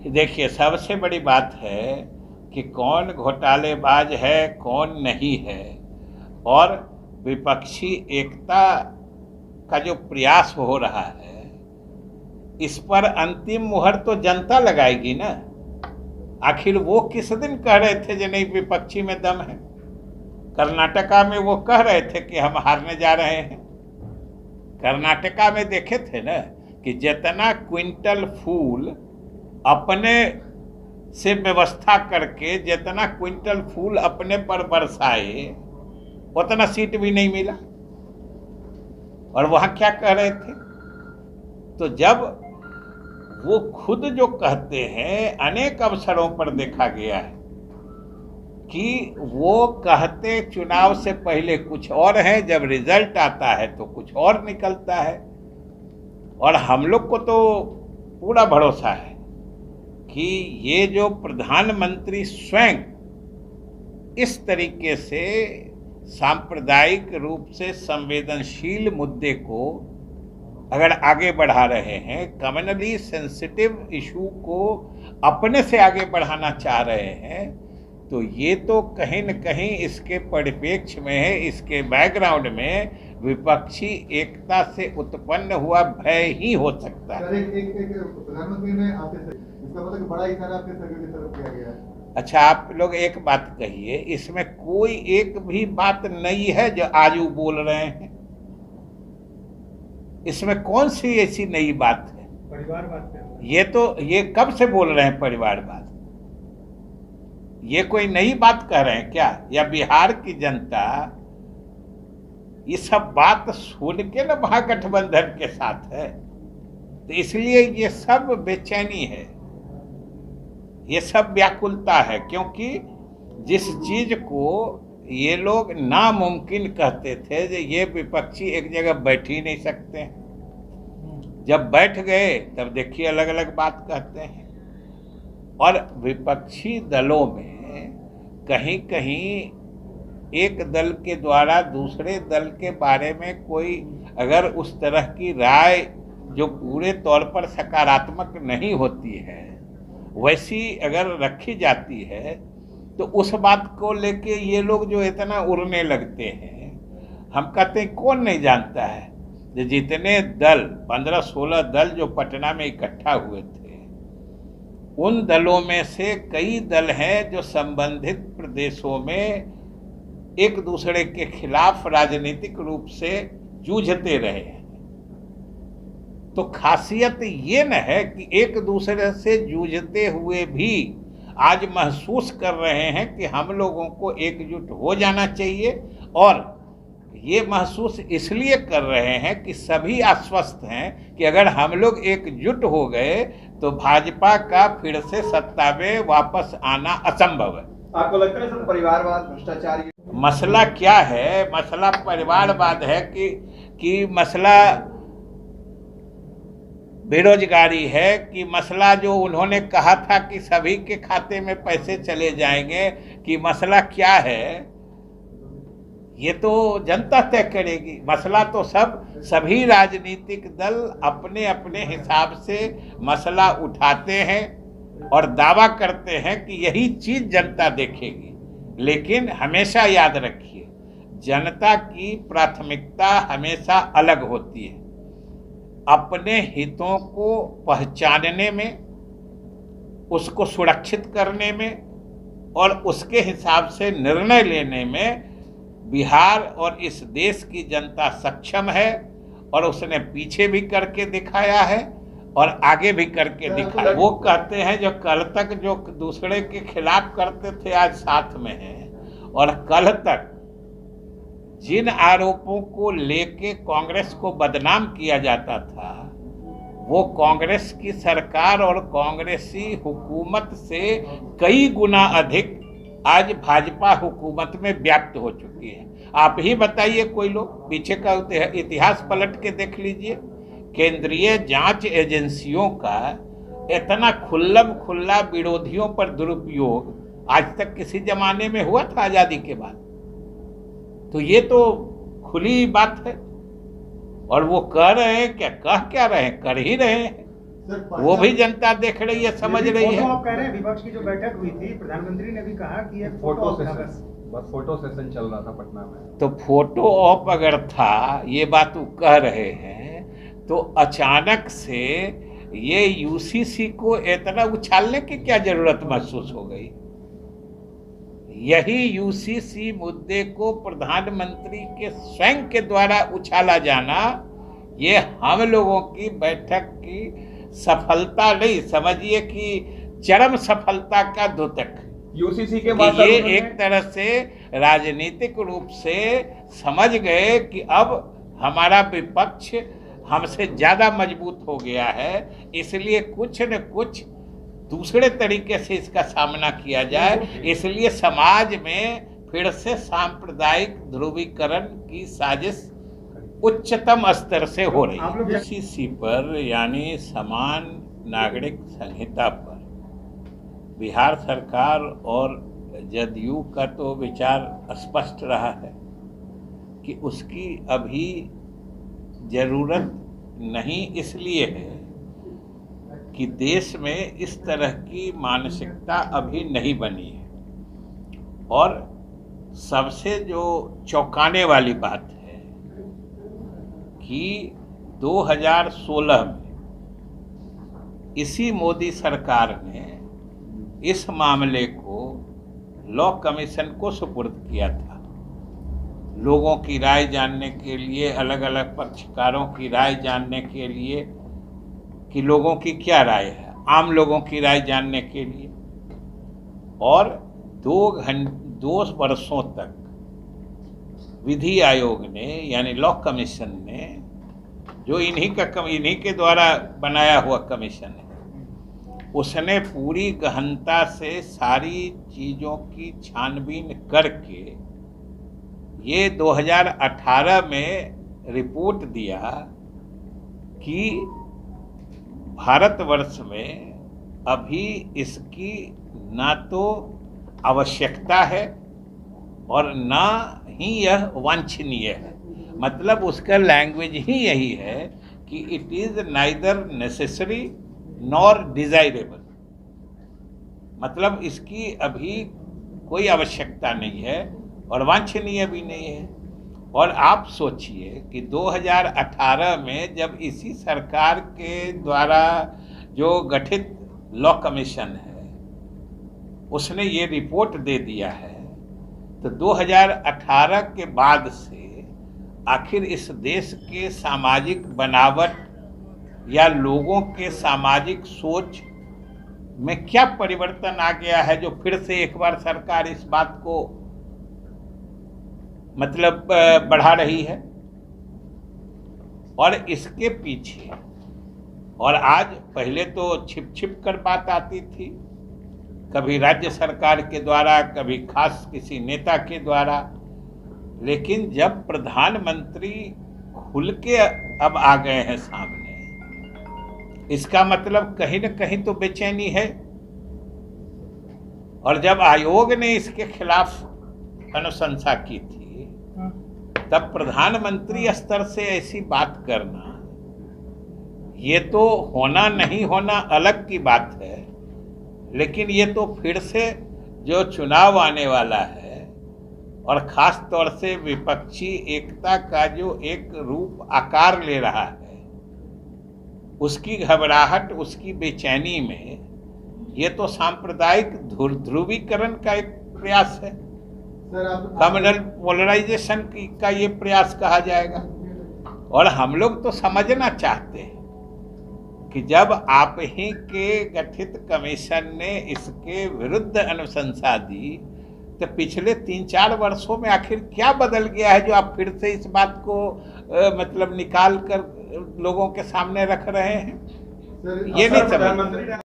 देखिए, सबसे बड़ी बात है कि कौन घोटालेबाज है, कौन नहीं है, और विपक्षी एकता का जो प्रयास हो रहा है, इस पर अंतिम मुहर तो जनता लगाएगी ना। आखिर वो किस दिन कह रहे थे कि नहीं विपक्षी में दम है? कर्नाटका में वो कह रहे थे कि हम हारने जा रहे हैं। कर्नाटका में देखे थे ना कि जितना क्विंटल फूल अपने से व्यवस्था करके, जितना क्विंटल फूल अपने पर बरसाए, उतना सीट भी नहीं मिला। और वहां क्या कह रहे थे? तो जब वो खुद जो कहते हैं, अनेक अवसरों पर देखा गया है कि वो कहते चुनाव से पहले कुछ और है, जब रिजल्ट आता है तो कुछ और निकलता है। और हम लोग को तो पूरा भरोसा है कि ये जो प्रधानमंत्री स्वयं इस तरीके से सांप्रदायिक रूप से संवेदनशील मुद्दे को अगर आगे बढ़ा रहे हैं, कम्युनली सेंसिटिव इशू को अपने से आगे बढ़ाना चाह रहे हैं, तो ये तो कहीं न कहीं इसके परिप्रेक्ष्य में है, इसके बैकग्राउंड में विपक्षी एकता से उत्पन्न हुआ भय ही हो सकता है। प्रधानमंत्री ने इसका मतलब बड़ा इशारा आपके सरकार की तरफ किया गया है। अच्छा, आप लोग एक बात कहिए, इसमें कोई एक भी बात नहीं है जो आज वो बोल रहे हैं। इसमें कौन सी ऐसी नई बात है? परिवारवाद पे ये कब से बोल रहे हैं परिवारवाद? ये कोई नई बात कह रहे हैं क्या? या बिहार की जनता ये सब बात सुन के ना महागठबंधन के साथ है, तो इसलिए ये सब बेचैनी है, ये सब व्याकुलता है। क्योंकि जिस चीज को ये लोग नामुमकिन कहते थे, कि ये विपक्षी एक जगह बैठ ही नहीं सकते हैं, जब बैठ गए तब देखिए अलग अलग बात कहते हैं। और विपक्षी दलों में कहीं कहीं एक दल के द्वारा दूसरे दल के बारे में कोई अगर उस तरह की राय जो पूरे तौर पर सकारात्मक नहीं होती है, वैसी अगर रखी जाती है, तो उस बात को लेके ये लोग जो इतना उड़ने लगते हैं। हम कहते हैं कौन नहीं जानता है कि जितने दल 15-16 दल जो पटना में इकट्ठा हुए थे, उन दलों में से कई दल हैं जो संबंधित प्रदेशों में एक दूसरे के खिलाफ राजनीतिक रूप से जूझते रहे हैं। तो खासियत ये न है कि एक दूसरे से जूझते हुए भी आज महसूस कर रहे हैं कि हम लोगों को एकजुट हो जाना चाहिए, और ये महसूस इसलिए कर रहे हैं कि सभी आश्वस्त हैं कि अगर हम लोग एकजुट हो गए तो भाजपा का फिर से सत्ता में वापस आना असंभव है। आपको लगता है सर परिवारवाद, भ्रष्टाचार मसला क्या है? मसला परिवारवाद है कि मसला बेरोजगारी है, कि मसला जो उन्होंने कहा था कि सभी के खाते में पैसे चले जाएंगे, कि मसला क्या है? ये तो जनता तय करेगी। मसला तो सभी राजनीतिक दल अपने अपने हिसाब से मसला उठाते हैं और दावा करते हैं कि यही चीज जनता देखेगी। लेकिन हमेशा याद रखिए, जनता की प्राथमिकता हमेशा अलग होती है। अपने हितों को पहचानने में, उसको सुरक्षित करने में और उसके हिसाब से निर्णय लेने में बिहार और इस देश की जनता सक्षम है, और उसने पीछे भी करके दिखाया है और आगे भी करके दिखाया। वो कहते हैं जो कल तक जो दूसरे के खिलाफ करते थे आज साथ में हैं, और कल तक जिन आरोपों को लेके कांग्रेस को बदनाम किया जाता था, वो कांग्रेस की सरकार और कांग्रेसी हुकूमत से कई गुना अधिक आज भाजपा हुकूमत में व्याप्त हो चुकी है। आप ही बताइए, कोई लोग पीछे का इतिहास पलट के देख लीजिए, केंद्रीय जांच एजेंसियों का इतना खुल्लम खुल्ला विरोधियों पर दुरुपयोग आज तक किसी जमाने में हुआ था आजादी के बाद? तो ये तो खुली बात है। और वो कह रहे हैं कह क्या रहे हैं, कर ही रहे हैं। सर वो भी जनता देख रही है, समझ रही है। आप कह रहे हैं विपक्ष की जो बैठक हुई थी, प्रधानमंत्री ने भी कहा कि ये फोटो ऑप था सेशन, बस फोटो सेशन चल रहा था पटना में। तो फोटो ऑप अगर था, ये बात वो कह रहे हैं, तो अचानक से ये यूसीसी को इतना उछालने की क्या जरूरत महसूस हो गई? यही यूसीसी मुद्दे को प्रधानमंत्री के स्वयं के द्वारा उछाला जाना, ये हम लोगों की बैठक की सफलता नहीं, समझिए कि चरम सफलता का द्योतक। यूसीसी के कि बाद ये एक तरह से राजनीतिक रूप से समझ गए कि अब हमारा विपक्ष हमसे ज्यादा मजबूत हो गया है, इसलिए कुछ न कुछ दूसरे तरीके से इसका सामना किया जाए। इसलिए समाज में फिर से सांप्रदायिक ध्रुवीकरण की साजिश उच्चतम स्तर से हो रही है। यूसीसी पर यानी समान नागरिक संहिता पर बिहार सरकार और जदयू का तो विचार स्पष्ट रहा है कि उसकी अभी जरूरत नहीं इसलिए है कि देश में इस तरह की मानसिकता अभी नहीं बनी है। और सबसे जो चौंकाने वाली बात है कि 2016 में इसी मोदी सरकार ने इस मामले को लॉ कमीशन को सुपुर्द किया था, लोगों की राय जानने के लिए, अलग अलग पक्षकारों की राय जानने के लिए कि लोगों की क्या राय है, आम लोगों की राय जानने के लिए। और 2 वर्षों तक विधि आयोग ने यानी लॉ कमीशन ने, जो इन्हीं के द्वारा बनाया हुआ कमीशन है, उसने पूरी गहनता से सारी चीज़ों की छानबीन करके ये 2018 में रिपोर्ट दिया कि भारतवर्ष में अभी इसकी ना तो आवश्यकता है और ना ही यह वांछनीय है। मतलब उसका लैंग्वेज ही यही है कि it is neither necessary nor desirable, मतलब इसकी अभी कोई आवश्यकता नहीं है और वांछनीय भी नहीं है। और आप सोचिए कि 2018 में जब इसी सरकार के द्वारा जो गठित लॉ कमीशन है उसने ये रिपोर्ट दे दिया है, तो 2018 के बाद से आखिर इस देश के सामाजिक बनावट या लोगों के सामाजिक सोच में क्या परिवर्तन आ गया है जो फिर से एक बार सरकार इस बात को मतलब बढ़ा रही है। और इसके पीछे, और आज पहले तो छिप छिप कर बात आती थी, कभी राज्य सरकार के द्वारा, कभी खास किसी नेता के द्वारा, लेकिन जब प्रधानमंत्री खुल के अब आ गए हैं सामने, इसका मतलब कहीं न कहीं तो बेचैनी है। और जब आयोग ने इसके खिलाफ अनुशंसा की थी, तब प्रधानमंत्री स्तर से ऐसी बात करना, ये तो होना नहीं होना अलग की बात है, लेकिन ये तो फिर से जो चुनाव आने वाला है और खास तौर से विपक्षी एकता का जो एक रूप आकार ले रहा है, उसकी घबराहट, उसकी बेचैनी में ये तो सांप्रदायिक ध्रुवीकरण का एक प्रयास है, कम्युनल पोलराइजेशन का ये प्रयास कहा जाएगा। और हम लोग तो समझना चाहते हैं कि जब आप ही के गठित कमीशन ने इसके विरुद्ध अनुशंसा दी, तो पिछले 3-4 वर्षों में आखिर क्या बदल गया है जो आप फिर से इस बात को मतलब निकाल कर लोगों के सामने रख रहे हैं? ये नहीं समझ।